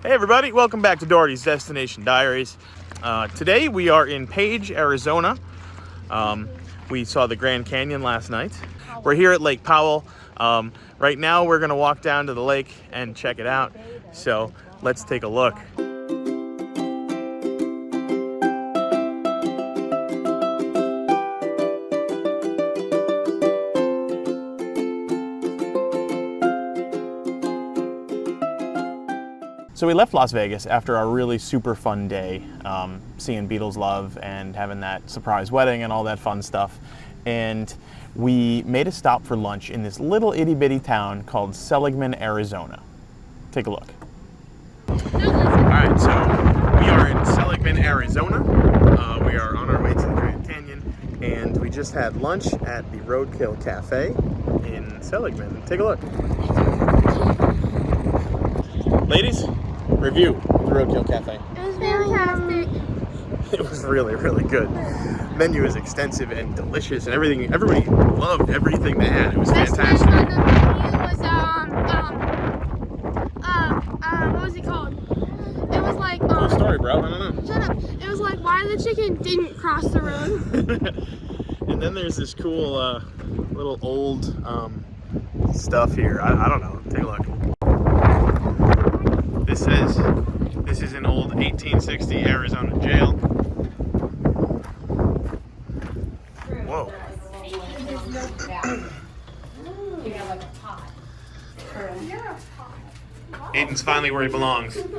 Hey everybody, welcome back to Doherty's Destination Diaries. Today we are in Page, Arizona. We saw the Grand Canyon last night. We're here at Lake Powell. Right now we're gonna walk down to the lake and check it out. So let's take a look. So we left Las Vegas after our really super fun day, seeing Beatles Love and having that surprise wedding and all that fun stuff. And we made a stop for lunch in this little itty bitty town called Seligman, Arizona. Take a look. All right, so we are in Seligman, Arizona. We are on our way to the Grand Canyon, and we just had lunch at the Roadkill Cafe in Seligman. Take a look. Ladies, review of the Roadkill Cafe. It was fantastic. It was really, really good. Menu was extensive and delicious, and everything. Everybody loved everything they had. It was fantastic. On the menu was what was it called? It was like Cool story, bro. I don't know. Shut up. It was like why the chicken didn't cross the road. And then there's this cool little old stuff here. I don't know. Take a look. This says this is an old 1860 Arizona jail. Whoa. Aiden's finally where he belongs. Isn't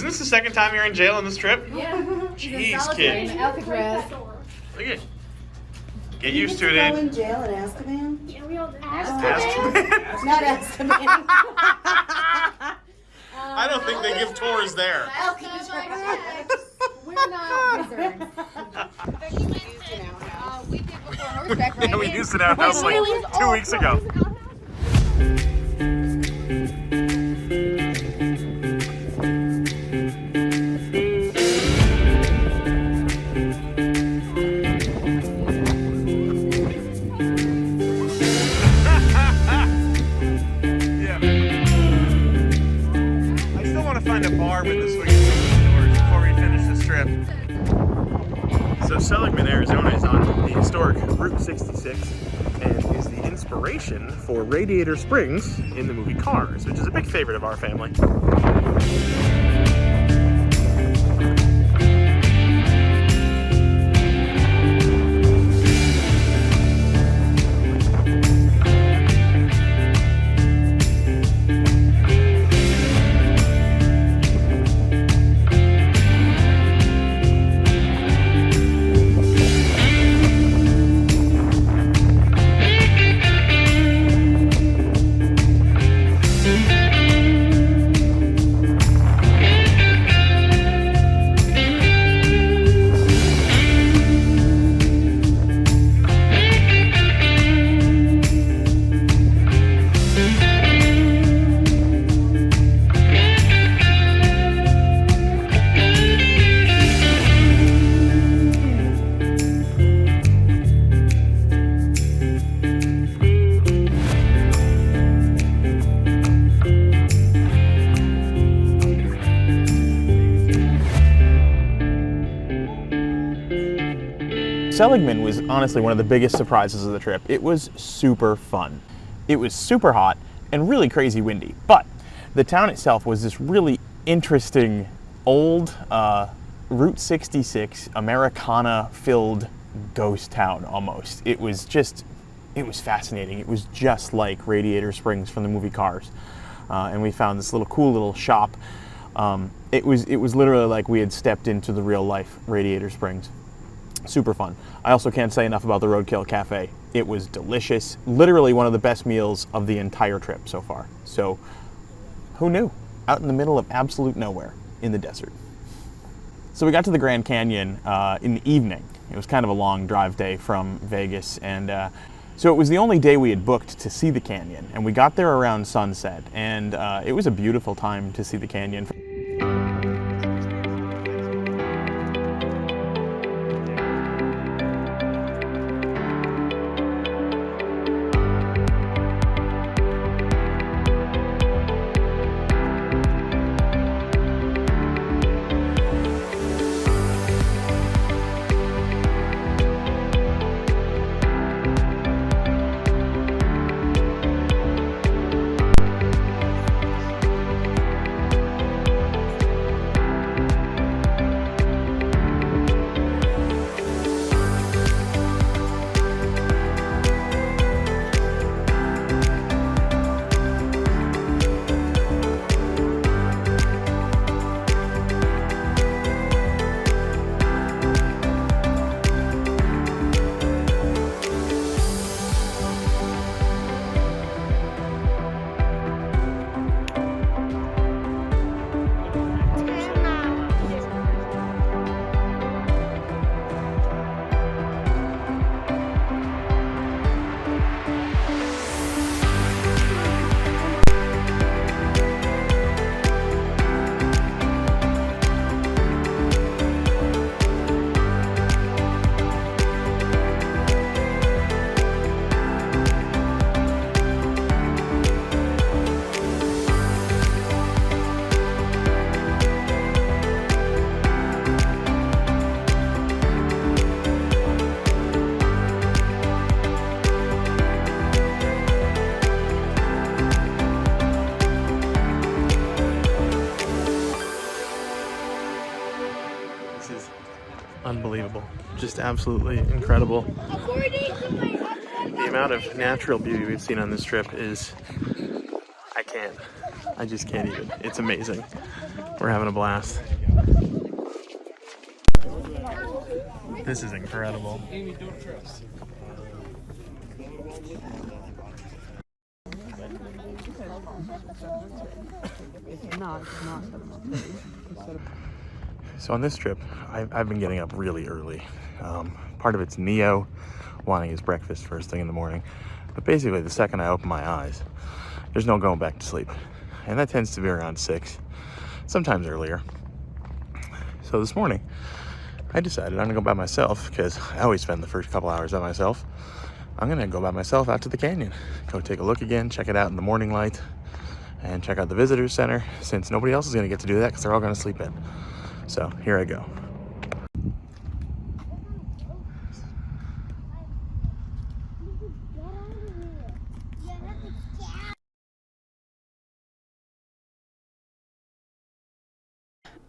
this the second time you're in jail on this trip? Yeah. Jeez, kid. Alcatraz. Look at it. Get used to it, Go Aiden. in jail in Azkaban? Yeah, we all did. Azkaban. Not Azkaban. I don't think they give tours there. We're not wizards. We did before horseback riding. Yeah, we used it at our house like 2 weeks ago. Find a bar with the swinging doors before we finish this trip. So Seligman, Arizona is on the historic Route 66 and is the inspiration for Radiator Springs in the movie Cars, which is a big favorite of our family. Seligman was honestly one of the biggest surprises of the trip. It was super fun. It was super hot and really crazy windy, but the town itself was this really interesting old Route 66 Americana-filled ghost town almost. It was fascinating. It was just like Radiator Springs from the movie Cars. And we found this cool little shop. It was literally like we had stepped into the real life Radiator Springs. Super fun. I also can't say enough about the Roadkill Cafe. It was delicious. Literally one of the best meals of the entire trip so far. So, who knew? Out in the middle of absolute nowhere in the desert. So we got to the Grand Canyon in the evening. It was kind of a long drive day from Vegas, and so it was the only day we had booked to see the canyon. And we got there around sunset, and it was a beautiful time to see the canyon. Unbelievable. Just absolutely incredible. The amount of natural beauty we've seen on this trip is, I just can't even. It's amazing. We're having a blast. This is incredible. So on this trip, I've been getting up really early. Part of it's Neo wanting his breakfast first thing in the morning. But basically, the second I open my eyes, there's no going back to sleep. And that tends to be around 6, sometimes earlier. So this morning, I decided I'm gonna go by myself, because I always spend the first couple hours by myself. I'm gonna go by myself out to the canyon. Go take a look again, check it out in the morning light, and check out the visitor center, since nobody else is gonna get to do that because they're all gonna sleep in. So here I go.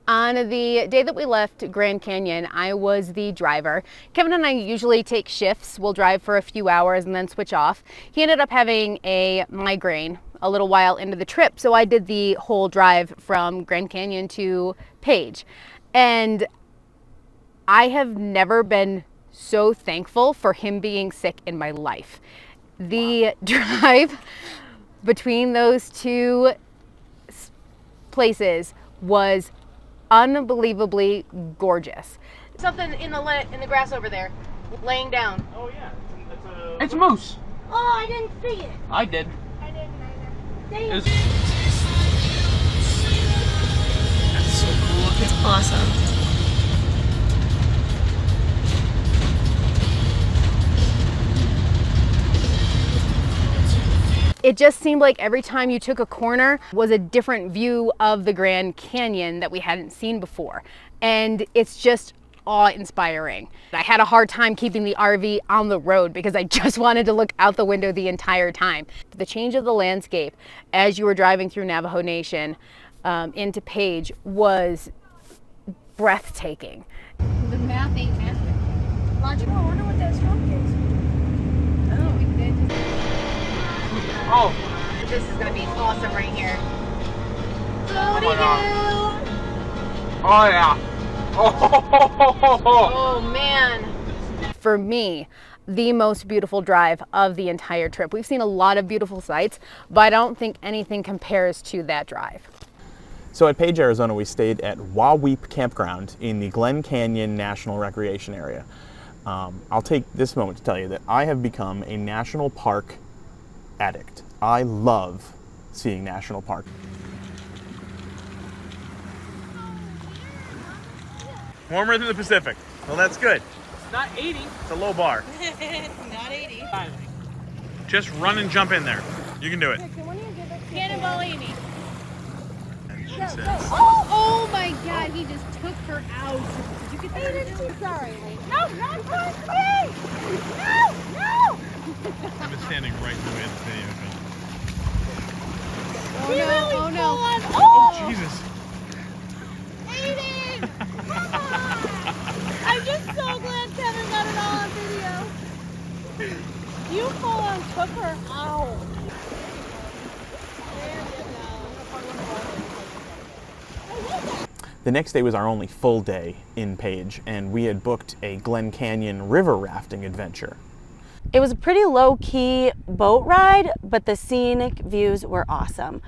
On the day that we left Grand Canyon, I was the driver. Kevin and I usually take shifts. We'll drive for a few hours and then switch off. He ended up having a migraine a little while into the trip, so I did the whole drive from Grand Canyon to Page. And I have never been so thankful for him being sick in my life. The drive between those two places was unbelievably gorgeous. Something in the grass over there, laying down. Oh yeah, It's a moose. Oh, I didn't see it. I did. I didn't either. It's That's so cool. It's awesome. It just seemed like every time you took a corner was a different view of the Grand Canyon that we hadn't seen before. And it's just awe-inspiring. I had a hard time keeping the RV on the road because I just wanted to look out the window the entire time. The change of the landscape as you were driving through Navajo Nation into Page was breathtaking. The math ain't math. Logical, I wonder what that smoke is. Oh, we did. oh, This is gonna be awesome right here. oh my god. Oh yeah. Oh, Oh man. For me, the most beautiful drive of the entire trip. We've seen a lot of beautiful sights, but I don't think anything compares to that drive. So at Page, Arizona, we stayed at Waweep Campground in the Glen Canyon National Recreation Area. I'll take this moment to tell you that I have become a national park addict. I love seeing national park. Warmer than the Pacific. Well, that's good. it's not 80. It's a low bar. Not 80. Just run and jump in there. You can do it. Cannonball Amy. And she says, Oh my god, he just took her out. Did you get that? Aiden, sorry. No, not for me! No! I've been standing right in the way of the video film. Oh no, oh no. Oh, Jesus. Aiden! Come on! I'm just so glad Kevin got it all on video. You full on took her out. The next day was our only full day in Page, and we had booked a Glen Canyon river rafting adventure. It was a pretty low-key boat ride, but the scenic views were awesome.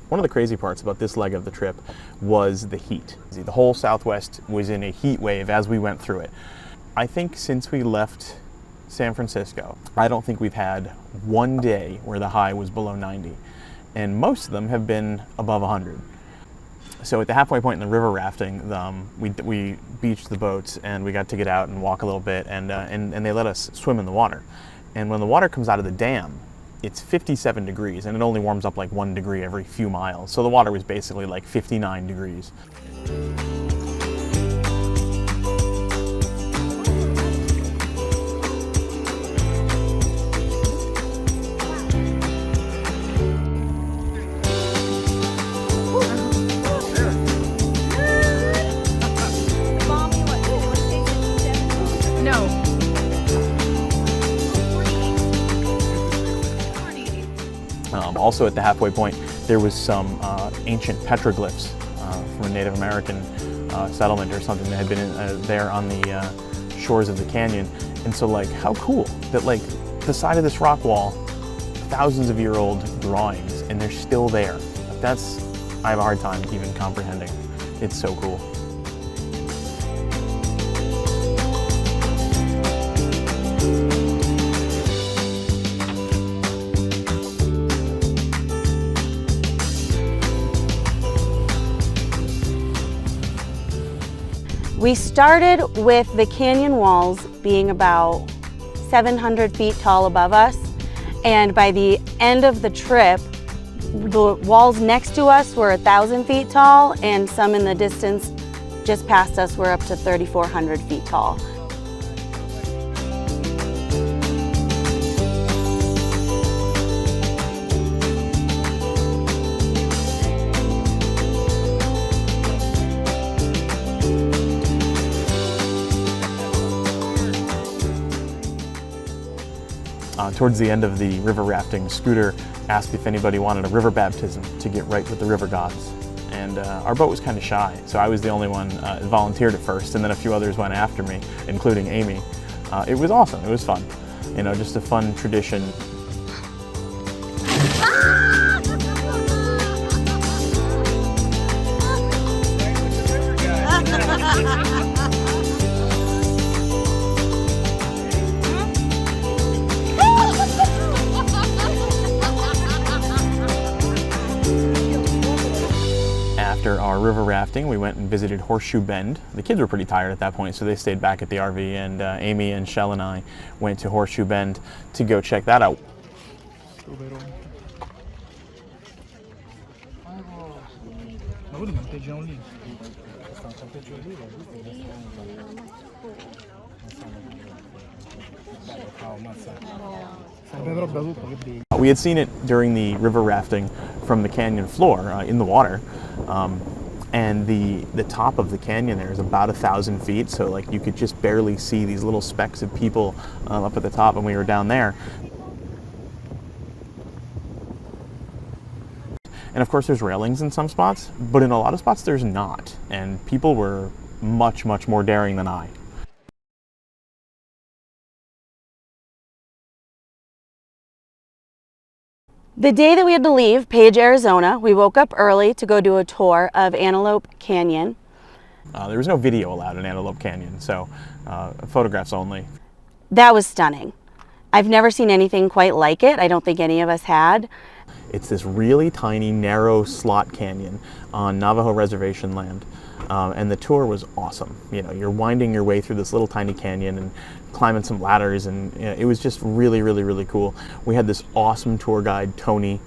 One of the crazy parts about this leg of the trip was the heat. The whole Southwest was in a heat wave as we went through it. I think since we left San Francisco, I don't think we've had one day where the high was below 90, and most of them have been above 100. So at the halfway point in the river rafting, we beached the boats and we got to get out and walk a little bit, and they let us swim in the water. And when the water comes out of the dam, it's 57 degrees, and it only warms up like 1 degree every few miles. So the water was basically like 59 degrees. Also at the halfway point, there was some ancient petroglyphs from a Native American settlement or something that had been there on the shores of the canyon. And so, like, how cool that, like, the side of this rock wall, thousands of year-old drawings, and they're still there. That's, I have a hard time even comprehending. It's so cool. We started with the canyon walls being about 700 feet tall above us, and by the end of the trip, the walls next to us were 1,000 feet tall, and some in the distance just past us were up to 3,400 feet tall. Towards the end of the river rafting, Scooter asked if anybody wanted a river baptism to get right with the river gods. And our boat was kind of shy, so I was the only one that volunteered at first, and then a few others went after me, including Amy. It was awesome. It was fun. You know, just a fun tradition. After our river rafting, we went and visited Horseshoe Bend. The kids were pretty tired at that point, so they stayed back at the RV, and Amy and Shell and I went to Horseshoe Bend to go check that out. We had seen it during the river rafting from the canyon floor in the water, and the top of the canyon there is about 1,000 feet, so like you could just barely see these little specks of people up at the top when we were down there. And of course there's railings in some spots, but in a lot of spots there's not, and people were much, much more daring than I. The day that we had to leave Page, Arizona, we woke up early to go do a tour of Antelope Canyon. There was no video allowed in Antelope Canyon, so photographs only. That was stunning. I've never seen anything quite like it. I don't think any of us had. It's this really tiny, narrow slot canyon on Navajo reservation land. And the tour was awesome. You know, you're winding your way through this little tiny canyon and climbing some ladders, and you know, it was just really, really, really cool. We had this awesome tour guide, Tony.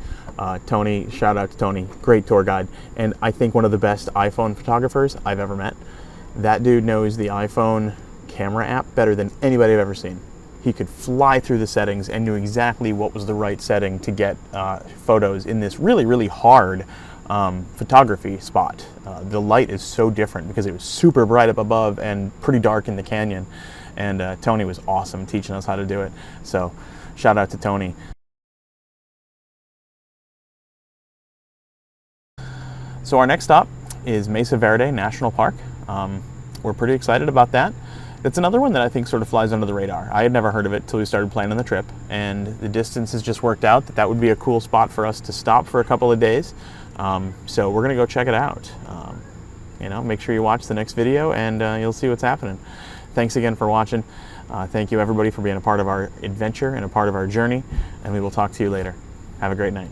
Tony, shout out to Tony, great tour guide, and I think one of the best iPhone photographers I've ever met. That dude knows the iPhone camera app better than anybody I've ever seen. He could fly through the settings and knew exactly what was the right setting to get photos in this really, really hard photography spot. The light is so different because it was super bright up above and pretty dark in the canyon. And Tony was awesome teaching us how to do it. So shout out to Tony. So our next stop is Mesa Verde National Park. We're pretty excited about that. It's another one that I think sort of flies under the radar. I had never heard of it till we started planning the trip, and the distance has just worked out that would be a cool spot for us to stop for a couple of days. So we're gonna go check it out. You know, make sure you watch the next video and you'll see what's happening. Thanks again for watching. Thank you everybody for being a part of our adventure and a part of our journey, and we will talk to you later. Have a great night.